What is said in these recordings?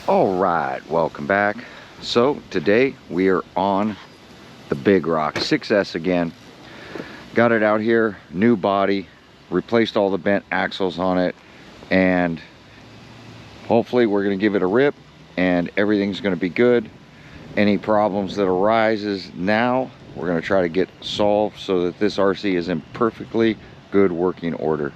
All right, welcome back. So today we are on the Big Rock 6S again. Got it out here, new body, replaced all the bent axles on it, and hopefully we're going to give it a rip and everything's going to be good. Any problems that arises now, we're going to try to get solved so that this RC is in perfectly good working order.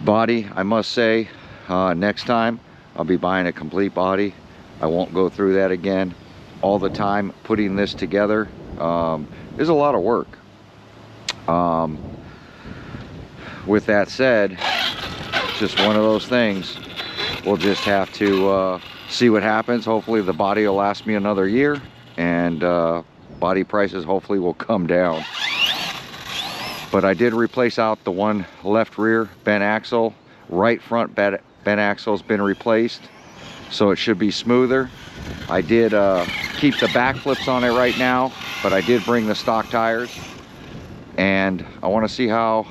Body, I must say, next time I'll be buying a complete body. I won't go through that again. All the time putting this together is a lot of work. With that said, it's just one of those things. We'll just have to see what happens. Hopefully the body will last me another year, and body prices hopefully will come down. But I did replace out the one left rear bent axle. Right front bent axle's been replaced, so it should be smoother. I did keep the Backflips on it right now, but I did bring the stock tires, and I want to see how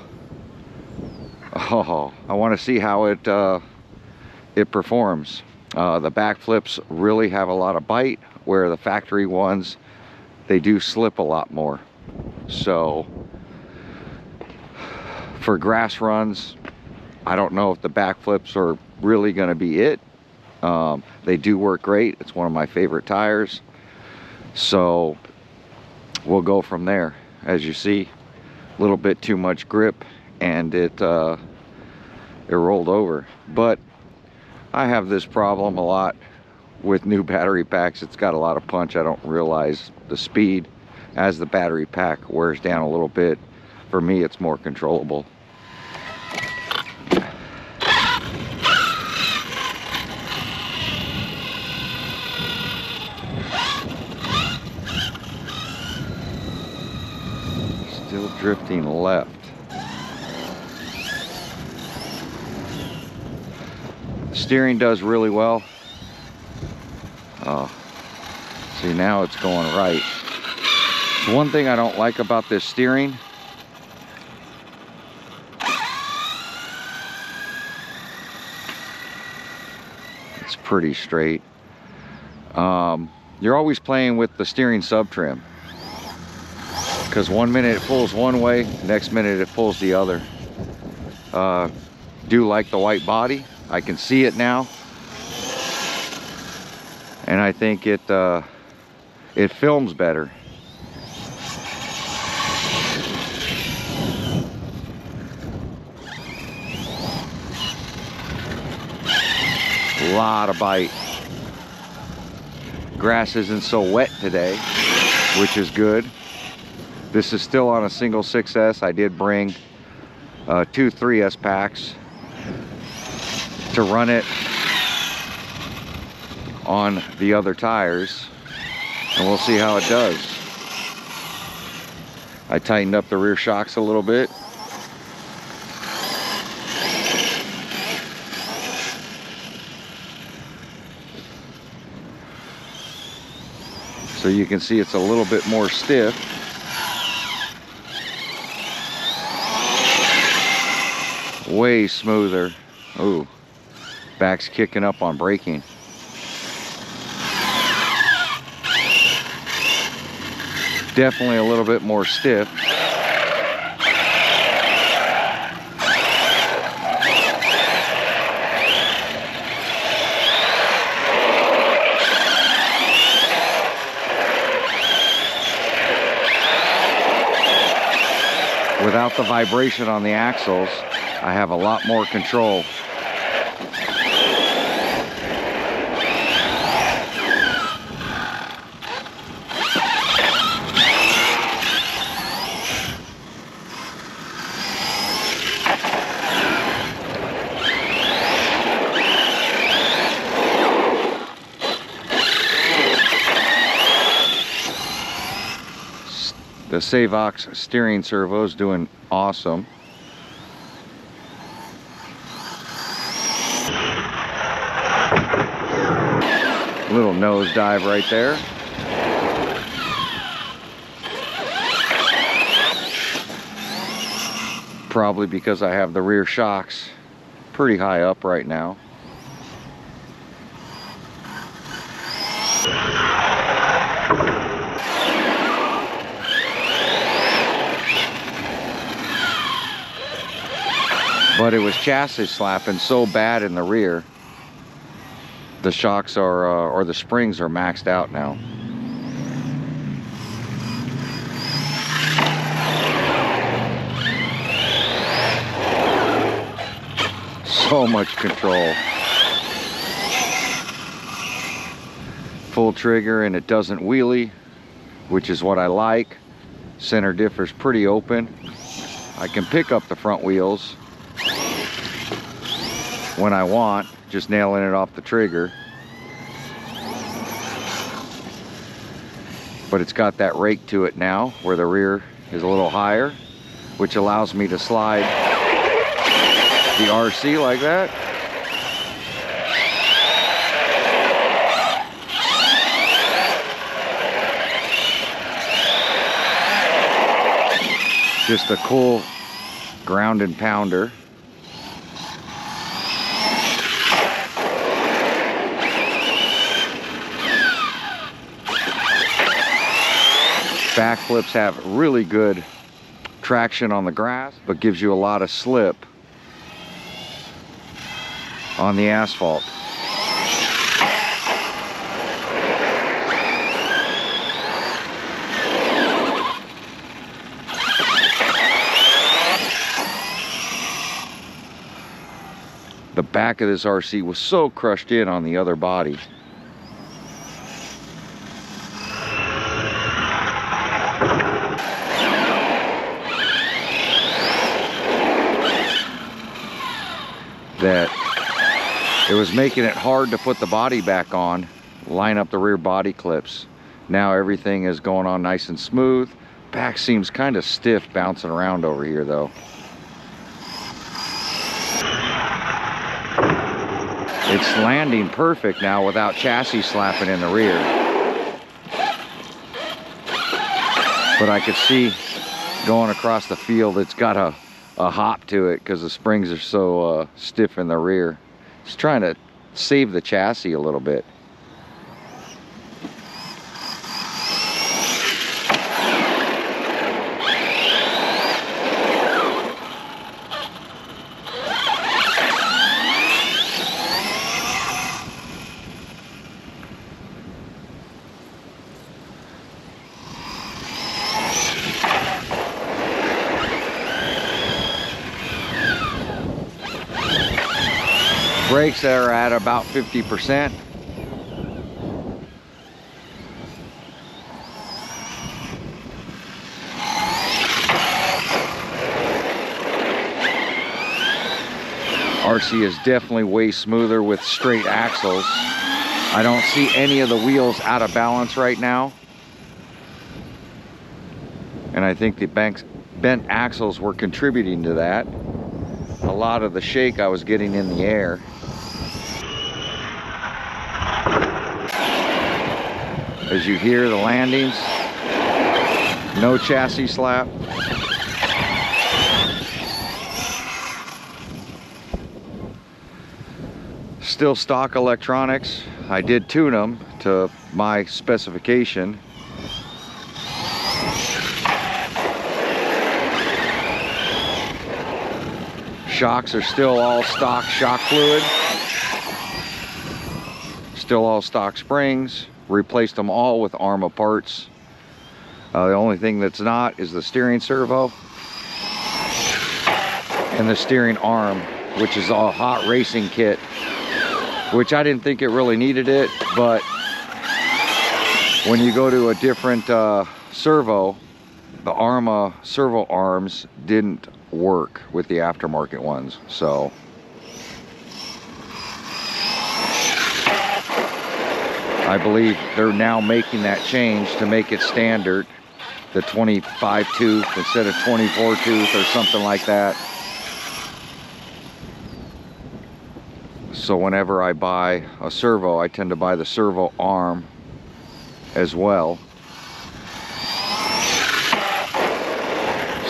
it performs. The Backflips really have a lot of bite, where the factory ones, they do slip a lot more. So for grass runs, I don't know if the Backflips are really going to be it. They do work great. It's one of my favorite tires. So we'll go from there. As you see, a little bit too much grip, and it rolled over. But I have this problem a lot with new battery packs. It's got a lot of punch. I don't realize the speed as the battery pack wears down a little bit. For me, it's more controllable. Still drifting left. Steering does really well. Oh, see, now it's going right. So one thing I don't like about this steering, it's pretty straight. You're always playing with the steering sub trim, because one minute it pulls one way, next minute it pulls the other. Do like the white body. I can see it now, and I think it films better. A lot of bite. Grass isn't so wet today, which is good. This is still on a single 6S. I did bring 2 3S packs to run it on the other tires, and we'll see how it does. I tightened up the rear shocks a little bit. So you can see it's a little bit more stiff. Way smoother. Ooh, back's kicking up on braking. Definitely a little bit more stiff. Without the vibration on the axles, I have a lot more control. The Savox steering servo is doing awesome. Little nose dive right there. Probably because I have the rear shocks pretty high up right now. But it was chassis slapping so bad in the rear. The shocks are, or the springs are maxed out now. So much control. Full trigger and it doesn't wheelie, which is what I like. Center differ's pretty open. I can pick up the front wheels when I want, just nailing it off the trigger. But it's got that rake to it now, where the rear is a little higher, which allows me to slide the RC like that. Just a cool ground and pounder. Backflips have really good traction on the grass, but gives you a lot of slip on the asphalt. The back of this RC was so crushed in on the other body. That it was making it hard to put the body back on, line up the rear body clips. Now everything is going on nice and smooth. Back seems kind of stiff bouncing around over here though. It's landing perfect now without chassis slapping in the rear. But I could see going across the field, it's got a hop to it because the springs are so stiff in the rear. It's trying to save the chassis a little bit. Brakes are at about 50%. RC is definitely way smoother with straight axles. I don't see any of the wheels out of balance right now. And I think the bent axles were contributing to that. A lot of the shake I was getting in the air. As you hear the landings, no chassis slap. Still stock electronics. I did tune them to my specification. Shocks are still all stock shock fluid. Still all stock springs. Replaced them all with Arrma parts. The only thing that's not is the steering servo and the steering arm, which is a hot racing kit, which I didn't think it really needed it, but when you go to a different servo, the Arrma servo arms didn't work with the aftermarket ones. So I believe they're now making that change to make it standard, the 25 tooth instead of 24 tooth or something like that. So whenever I buy a servo, I tend to buy the servo arm as well.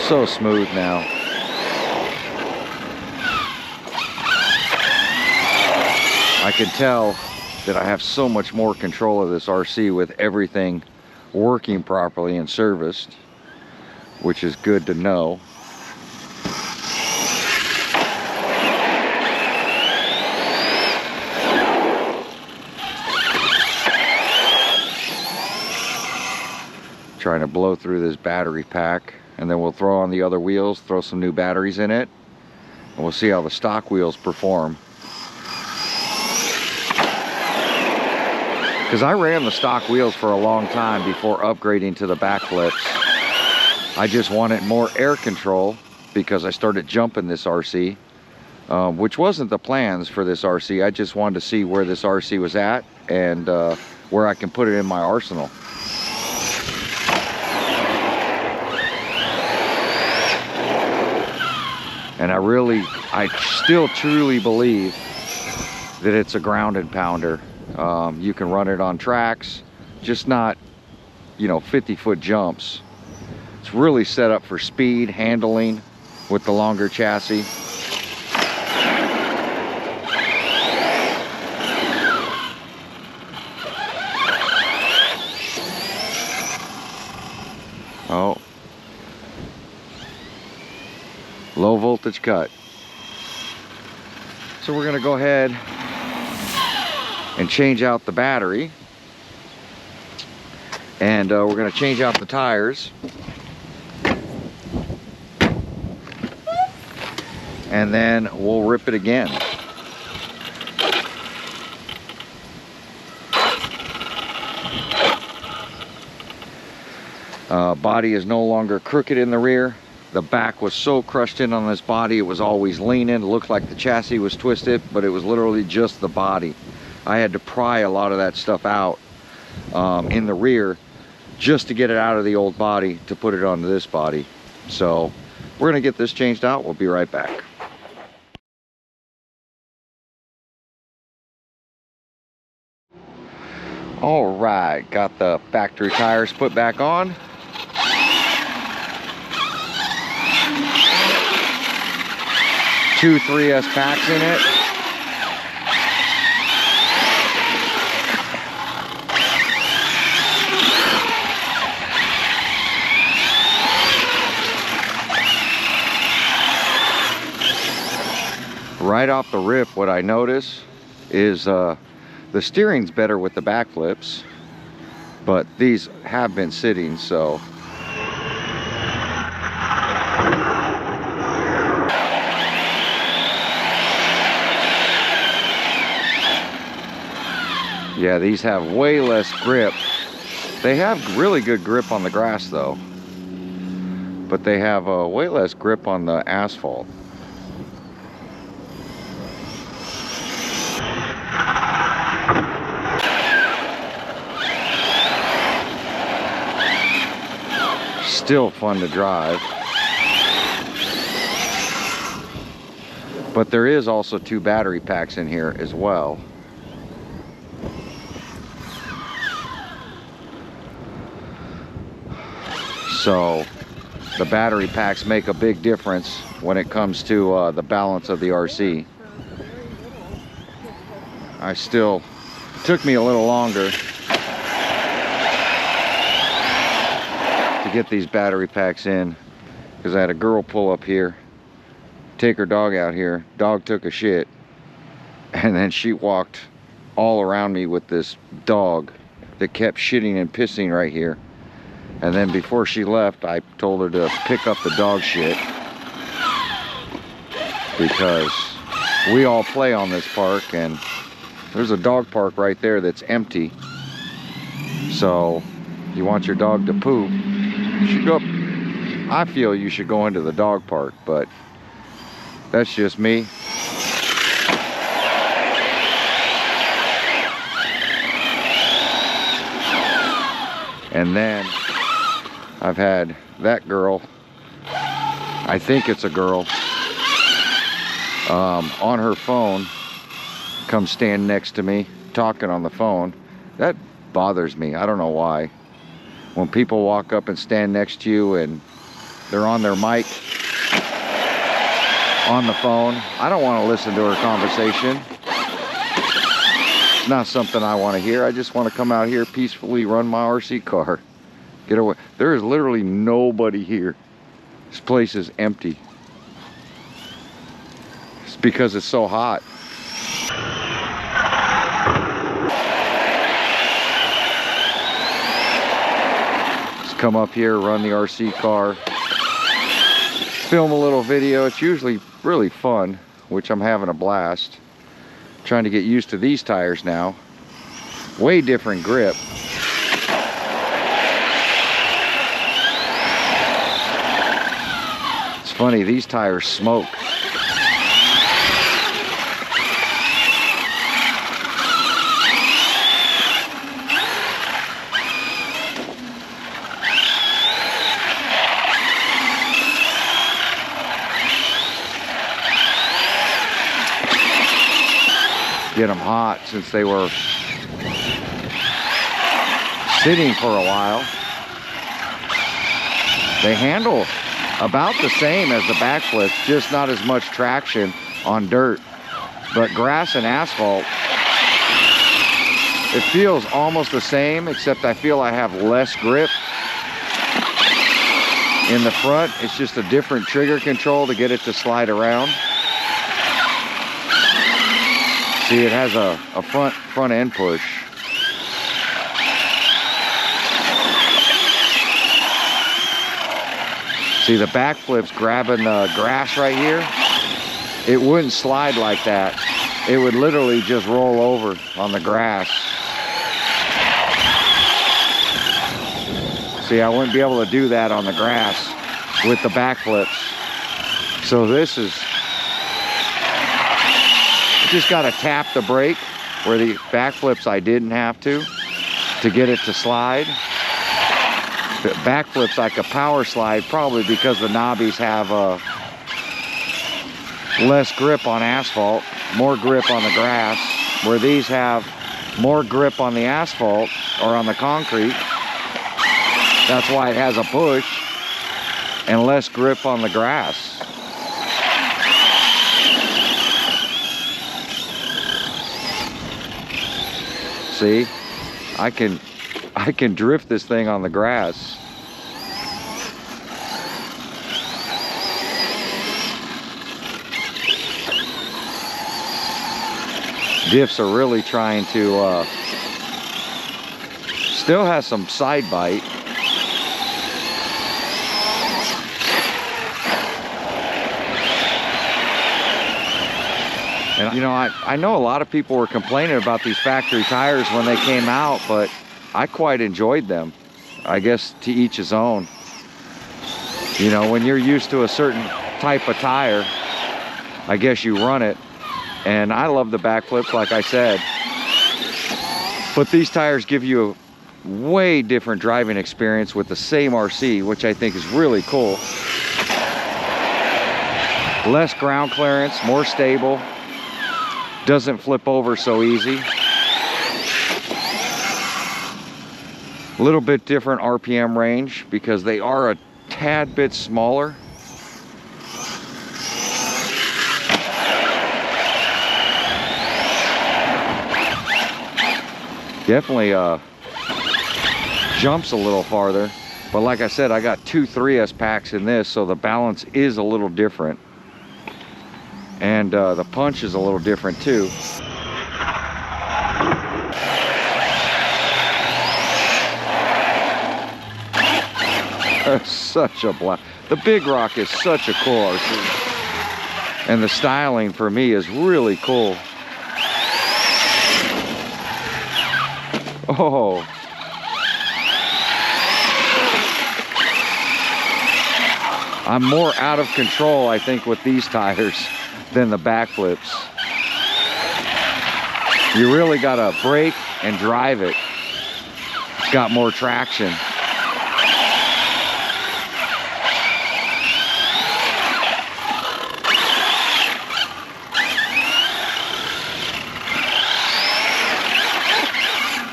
So smooth now. I can tell that I have so much more control of this RC with everything working properly and serviced, which is good to know. Trying to blow through this battery pack, and then we'll throw on the other wheels, throw some new batteries in it, and we'll see how the stock wheels perform. Because I ran the stock wheels for a long time before upgrading to the Backflips. I just wanted more air control because I started jumping this RC, which wasn't the plans for this RC. I just wanted to see where this RC was at and where I can put it in my arsenal. And I still truly believe that it's a ground and pounder. You can run it on tracks, just not, 50-foot jumps. It's really set up for speed, handling with the longer chassis. Oh. Low voltage cut. So we're going to go ahead and change out the battery, and we're going to change out the tires, and then we'll rip it again. Body is no longer crooked in the rear. The back was so crushed in on this body, it was always leaning. It looked like the chassis was twisted, but it was literally just the body. I had to pry a lot of that stuff out in the rear just to get it out of the old body to put it onto this body. So we're gonna get this changed out. We'll be right back. All right, got the factory tires put back on. Two 3S packs in it. Right off the rip, what I notice is the steering's better with the Backflips, but these have been sitting, so yeah, these have way less grip. They have really good grip on the grass though, but they have way less grip on the asphalt. Still fun to drive. But there is also 2 battery packs in here as well. So the battery packs make a big difference when it comes to the balance of the RC. Took me a little longer to get these battery packs in because I had a girl pull up here, take her dog out here. Dog took a shit, and then she walked all around me with this dog that kept shitting and pissing right here. And then before she left, I told her to pick up the dog shit because we all play on this park, and there's a dog park right there that's empty. So you want your dog to poop, you should go. I feel you should go into the dog park, but that's just me. And then I've had that girl, I think it's a girl, on her phone, come stand next to me, talking on the phone. That bothers me. I don't know why. When people walk up and stand next to you and they're on their mic, on the phone, I don't want to listen to her conversation. not something I want to hear. I just want to come out here peacefully, run my RC car, get away. There is literally nobody here. This place is empty. It's because it's so hot. Just come up here, run the RC car, film a little video. It's usually really fun, which I'm having a blast. Trying to get used to these tires now. Way different grip. It's funny, these tires smoke. Get them hot since they were sitting for a while. They handle about the same as the Backflips, just not as much traction on dirt. But grass and asphalt, it feels almost the same, except I feel I have less grip in the front. It's just a different trigger control to get it to slide around. See, it has a front end push. See, the Backflips grabbing the grass right here, it wouldn't slide like that. It would literally just roll over on the grass. See, I wouldn't be able to do that on the grass with the Backflips. So this is, just got to tap the brake, where the Backflips I didn't have to get it to slide. The Backflips I could power slide, probably because the knobbies have less grip on asphalt, more grip on the grass, where these have more grip on the asphalt or on the concrete. That's why it has a push and less grip on the grass. See, I can drift this thing on the grass. Diffs are really trying to, still has some side bite. And you know, I know a lot of people were complaining about these factory tires when they came out, but I quite enjoyed them. I guess to each his own. You know, when you're used to a certain type of tire, I guess you run it. And I love the Backflips, like I said. But these tires give you a way different driving experience with the same RC, which I think is really cool. Less ground clearance, more stable. Doesn't flip over so easy. A little bit different RPM range because they are a tad bit smaller. Definitely jumps a little farther, but like I said, I got two 3S packs in this, so the balance is a little different. And the punch is a little different too. Such a blast. The Big Rock is such a cool RC. And the styling for me is really cool. Oh. I'm more out of control, I think, with these tires than the Backflips. You really gotta brake and drive it. It's got more traction.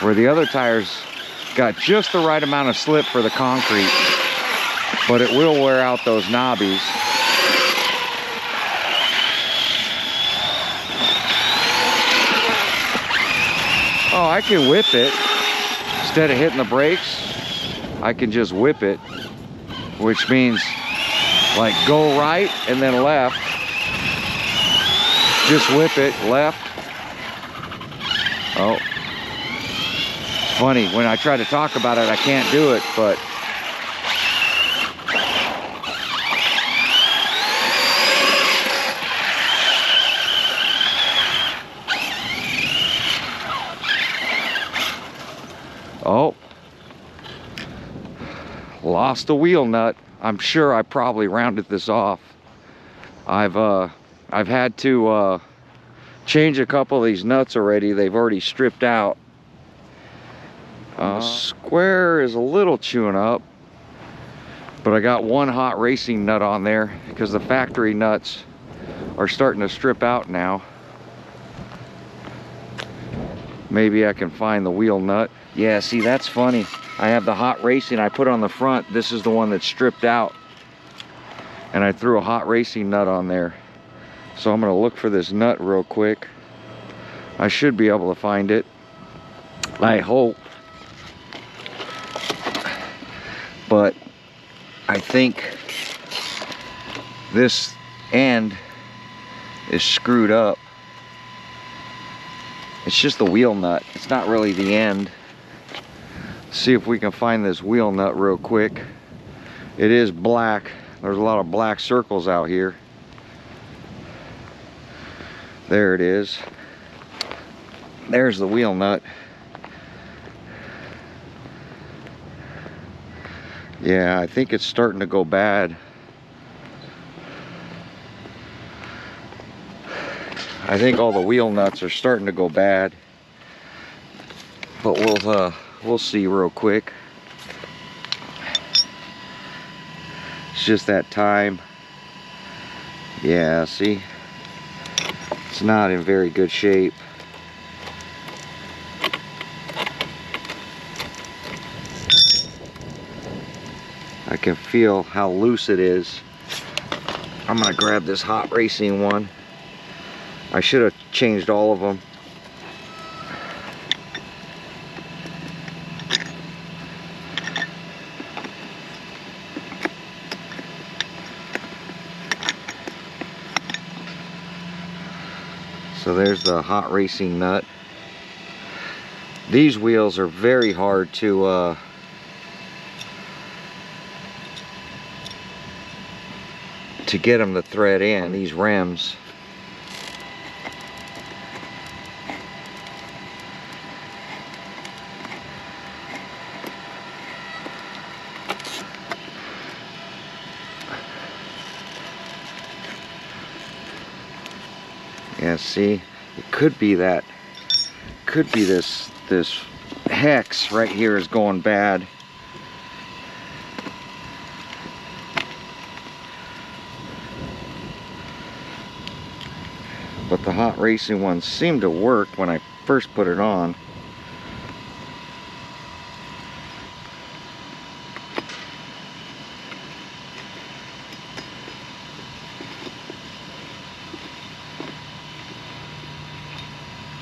Where the other tires got just the right amount of slip for the concrete, but it will wear out those knobbies. Oh, I can whip it. Instead of hitting the brakes, I can just whip it, which means like go right and then left. Just whip it left. Oh, it's funny when I try to talk about it, I can't do it, but oh, lost a wheel nut. I'm sure I probably rounded this off. I've had to change a couple of these nuts already. They've already stripped out. Square is a little chewing up, but I got one hot racing nut on there because the factory nuts are starting to strip out now. Maybe I can find the wheel nut. Yeah, see, that's funny. I have the hot racing I put on the front. This is the one that's stripped out, and I threw a hot racing nut on there. So I'm gonna look for this nut real quick. I should be able to find it, I hope. But I think this end is screwed up. It's just the wheel nut. It's not really the end. See if we can find this wheel nut real quick. It is black. There's a lot of black circles out here. There it is. There's the wheel nut. Yeah, I think it's starting to go bad. I think all the wheel nuts are starting to go bad. But we'll see real quick. It's just that time. Yeah, see? It's not in very good shape. I can feel how loose it is. I'm gonna grab this hot racing one. I should have changed all of them. So there's the hot racing nut. These wheels are very hard to get them to thread in, these rims. Yeah, see, it could be that, could be this hex right here is going bad. But the hot racing ones seemed to work when I first put it on.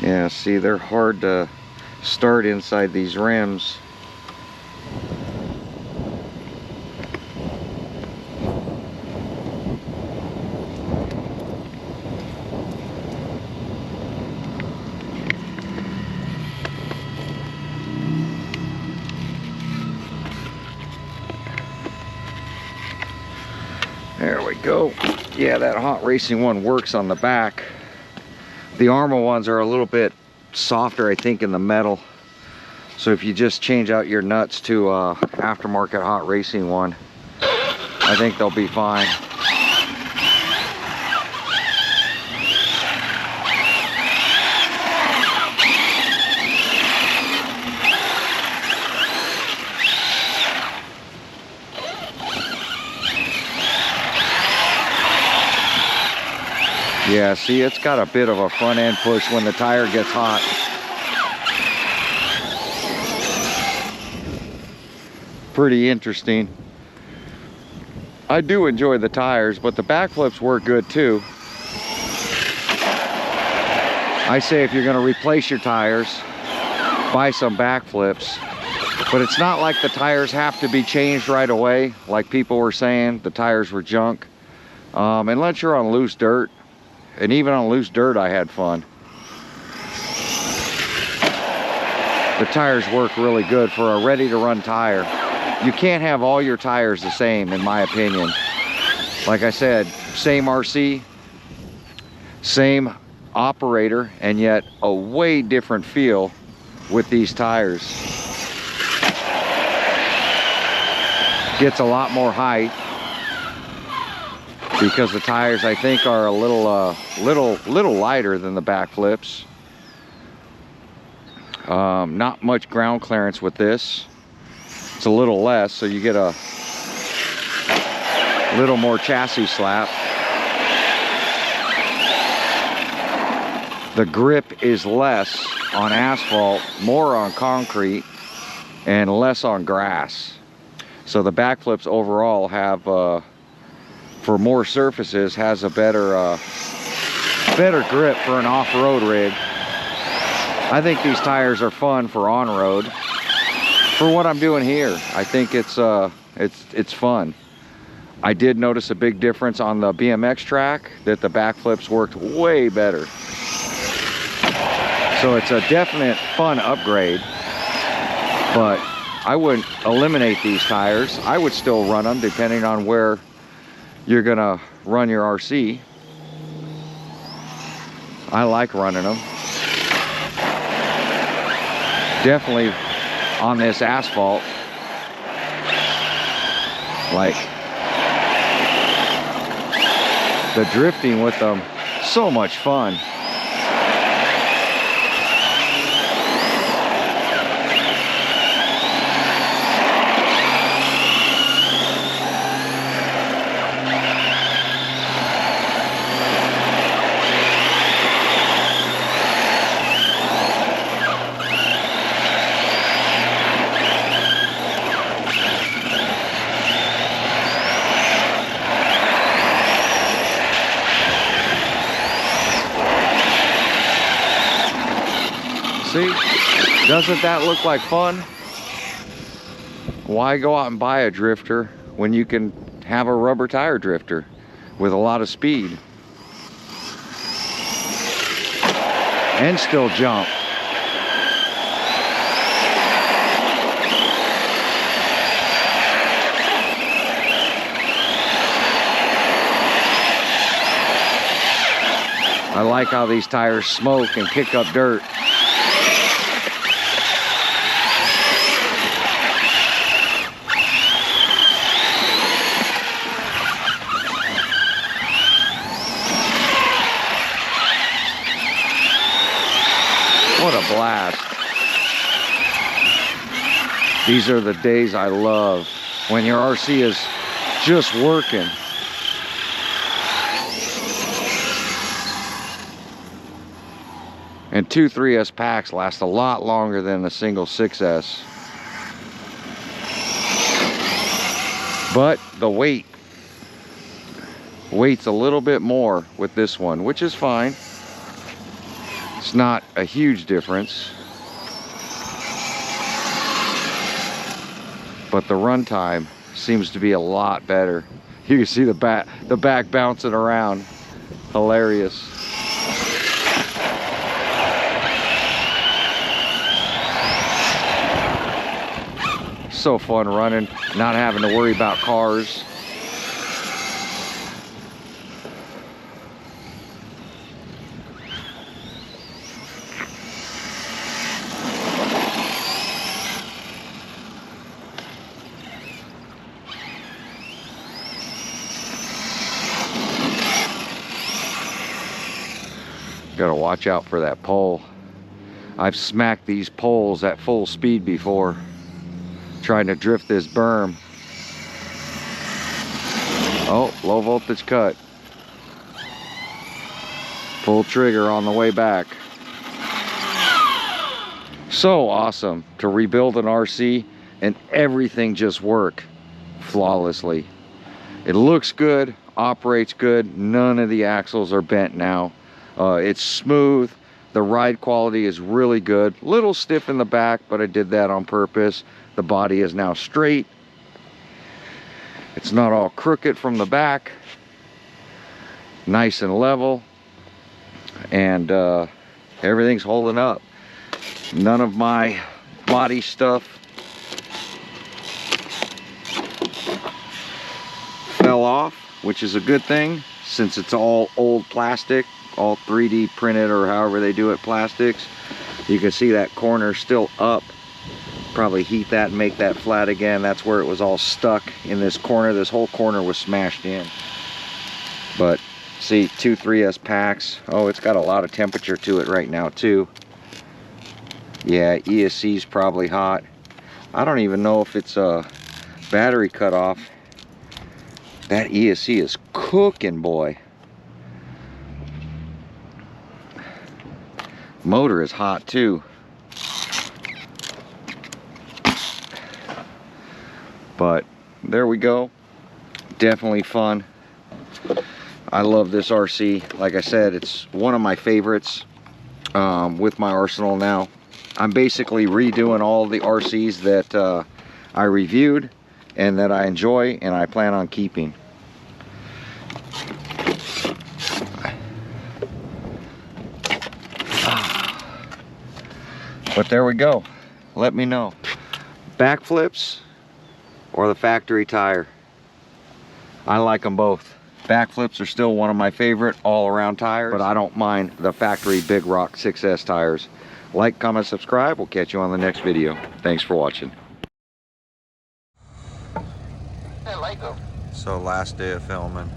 Yeah, see, they're hard to start inside these rims. There we go. Yeah, that hot racing one works on the back. The Arrma ones are a little bit softer, I think, in the metal. So if you just change out your nuts to aftermarket hot racing one, I think they'll be fine. Yeah, see, it's got a bit of a front end push when the tire gets hot. Pretty interesting. I do enjoy the tires, but the backflips work good too. I say if you're going to replace your tires, buy some Backflips. But it's not like the tires have to be changed right away, like people were saying the tires were junk. Unless you're on loose dirt. And even on loose dirt, I had fun. The tires work really good for a ready-to-run tire. You can't have all your tires the same, in my opinion. Like I said, same RC, same operator, and yet a way different feel with these tires. Gets a lot more height because the tires, I think, are a little lighter than the Backflips. Not much ground clearance with this. It's a little less, so you get a little more chassis slap. The grip is less on asphalt, more on concrete, and less on grass. So the Backflips overall have, for more surfaces, has a better grip for an off-road rig. I think these tires are fun for on-road. For what I'm doing here, I think it's fun. I did notice a big difference on the BMX track that the Backflips worked way better. So it's a definite fun upgrade, but I wouldn't eliminate these tires. I would still run them depending on where you're gonna run your RC. I like running them. Definitely on this asphalt. Like the drifting with them, so much fun. See, doesn't that look like fun? Why go out and buy a drifter when you can have a rubber tire drifter with a lot of speed and still jump? I like how these tires smoke and kick up dirt. What a blast. These are the days I love, when your RC is just working. And 2 3S packs last a lot longer than a single 6S. But the weight's a little bit more with this one, which is fine. It's not a huge difference, but the runtime seems to be a lot better. You can see the back bouncing around. Hilarious. So fun running, not having to worry about cars. Gotta watch out for that pole. I've smacked these poles at full speed before, trying to drift this berm. Oh, low voltage cut. Pull trigger on the way back. So awesome to rebuild an RC and everything just work flawlessly. It looks good, operates good. None of the axles are bent now. It's smooth. The ride quality is really good. Little stiff in the back, but I did that on purpose. The body is now straight. It's not all crooked from the back. Nice and level. And everything's holding up. None of my body stuff fell off, which is a good thing since it's all old plastic, all 3D printed or however they do it plastics. You can see that corner still up. Probably heat that and make that flat again. That's where it was all stuck in this corner. This whole corner was smashed in. But see, 2 3S packs. Oh, it's got a lot of temperature to it right now too. Yeah, ESC's probably hot. I don't even know if it's a battery cutoff. That ESC is cooking, boy. Motor is hot too. But there we go. Definitely fun. I love this RC. Like I said, it's one of my favorites with my arsenal now. I'm basically redoing all the RCs that I reviewed and that I enjoy and I plan on keeping. But there we go. Let me know. Backflips or the factory tire. I like them both. Backflips are still one of my favorite all-around tires, but I don't mind the factory Big Rock 6S tires. Like, comment, subscribe. We'll catch you on the next video. Thanks for watching. So last day of filming.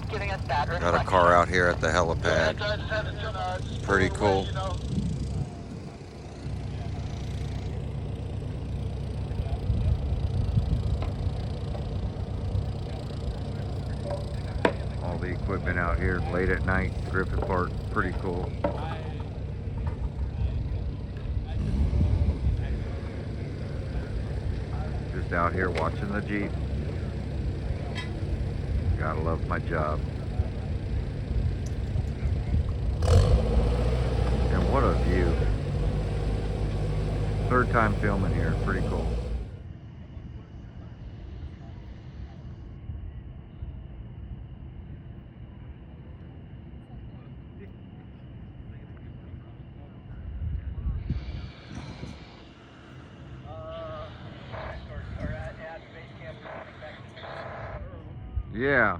Got a car out here at the helipad. Pretty cool. All the equipment out here late at night. Griffith Park. Pretty cool. Just out here watching the Jeep. Gotta love my job. And what a view. Third time filming here. Pretty cool. Yeah.